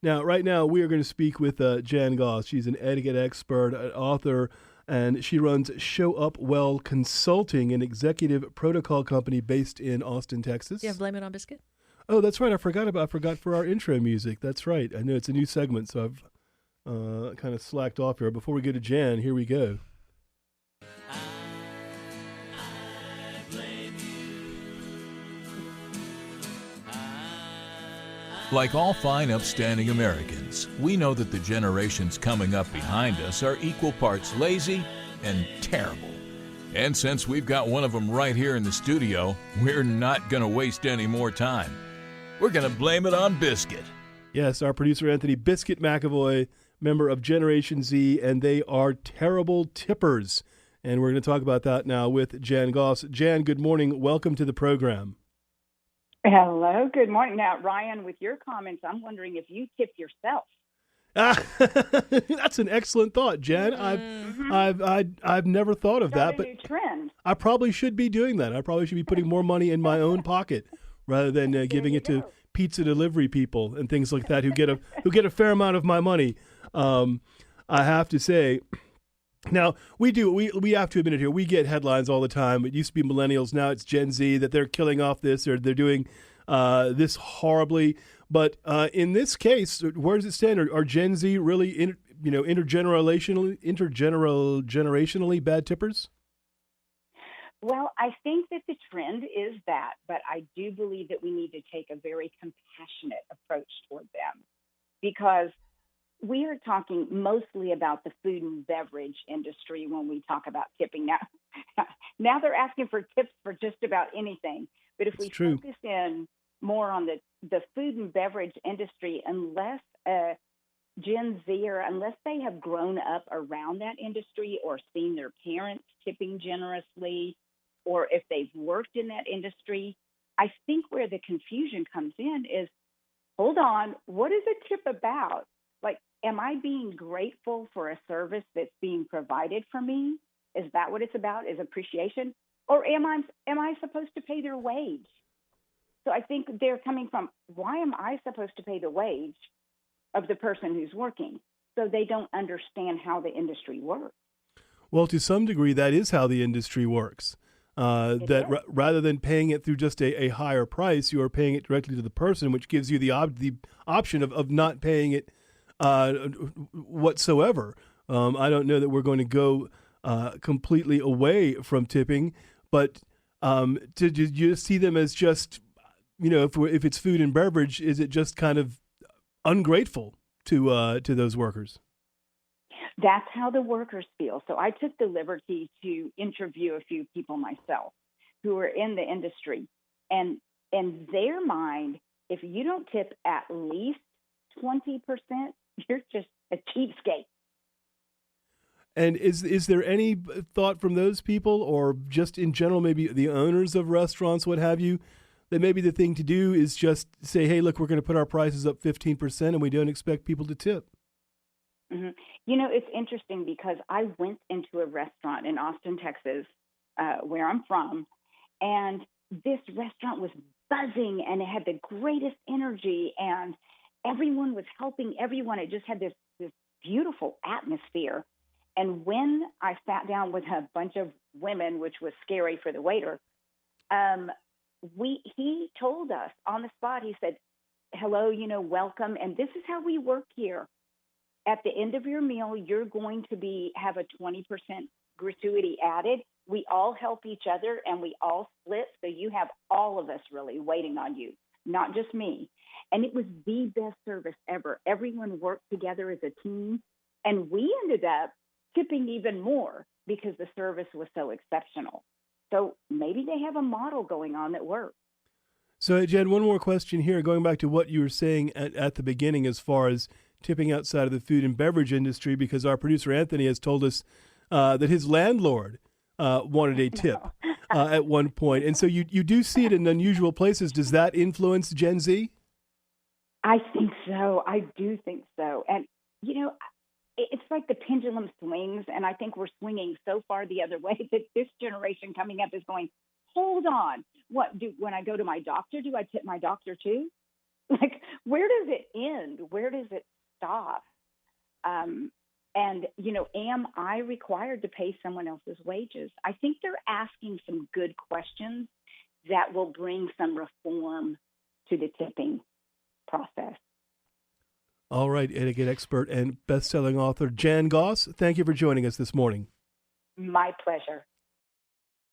Now, right now, we are going to speak with Jan Goss. She's an etiquette expert, an author, and she runs Show Up Well Consulting, an executive protocol company based in Austin, Do you have Texas. Blame It on Biscuit? Oh, that's right. I forgot for our intro music. That's right. I know it's a new segment, so I've kind of slacked off here. Before we go to Jan, here we go. Like all fine, upstanding Americans, we know that the generations coming up behind us are equal parts lazy and terrible. And since we've got one of them right here in the studio, we're not going to waste any more time. We're going to blame it on Biscuit. Yes, our producer, Anthony Biscuit McAvoy, member of Generation Z, and they are terrible tippers. And we're going to talk about that now with Jan Goss. Jan, good morning. Welcome to the program. Hello, good morning. Now, Ryan, with your comments, I'm wondering if you tip yourself. That's an excellent thought, Jan. I've never thought of that, A but new trend. I probably should be doing that. I probably should be putting more money in my own pocket rather than giving it to pizza delivery people and things like that who get a fair amount of my money. I have to say. Now, we have to admit it here. We get headlines all the time. It used to be millennials. Now it's Gen Z that they're killing off this or they're doing this horribly. But in this case, where does it stand? Are Gen Z really, intergenerationally bad tippers? Well, I think that the trend is that, but I do believe that we need to take a very compassionate approach toward them because we are talking mostly about the food and beverage industry when we talk about tipping. Now they're asking for tips for just about anything. But if we focus in more on the food and beverage industry, unless Gen Z or unless they have grown up around that industry or seen their parents tipping generously, or if they've worked in that industry, I think where the confusion comes in is, hold on, what is a tip about? Like, am I being grateful for a service that's being provided for me? Is that what it's about? Is appreciation? Or am I supposed to pay their wage? So I think they're coming from, why am I supposed to pay the wage of the person who's working? So they don't understand how the industry works. Well, to some degree, that is how the industry works. Rather than paying it through just a higher price, you are paying it directly to the person, which gives you the option of not paying it whatsoever. I don't know that we're going to go completely away from tipping, but to you see them as just, if it's food and beverage, is it just kind of ungrateful to those workers? That's how the workers feel. So I took the liberty to interview a few people myself who are in the industry, and in their mind, if you don't tip at least 20%, you're just a cheapskate. And is there any thought from those people, or just in general, maybe the owners of restaurants, what have you, that maybe the thing to do is just say, hey, look, we're going to put our prices up 15% and we don't expect people to tip? Mm-hmm. It's interesting because I went into a restaurant in Austin, Texas, where I'm from, and this restaurant was buzzing and it had the greatest energy and everyone was helping everyone. It just had this beautiful atmosphere. And when I sat down with a bunch of women, which was scary for the waiter, he told us on the spot, he said, hello, welcome. And this is how we work here. At the end of your meal, you're going to have a 20% gratuity added. We all help each other and we all split. So you have all of us really waiting on you, not just me. And it was the best service ever. Everyone worked together as a team. And we ended up tipping even more because the service was so exceptional. So maybe they have a model going on that works. So, Jen, one more question here, going back to what you were saying at the beginning as far as tipping outside of the food and beverage industry, because our producer Anthony has told us that his landlord wanted a tip at one point. And so you do see it in unusual places. Does that influence Gen Z? I think so. I do think so. And, it's like the pendulum swings, and I think we're swinging so far the other way that this generation coming up is going, hold on. When I go to my doctor, do I tip my doctor too? Like, where does it end? Where does it stop? And, am I required to pay someone else's wages? I think they're asking some good questions that will bring some reform to the tipping process. All right, etiquette expert and best-selling author Jan Goss, thank you for joining us this morning. My pleasure.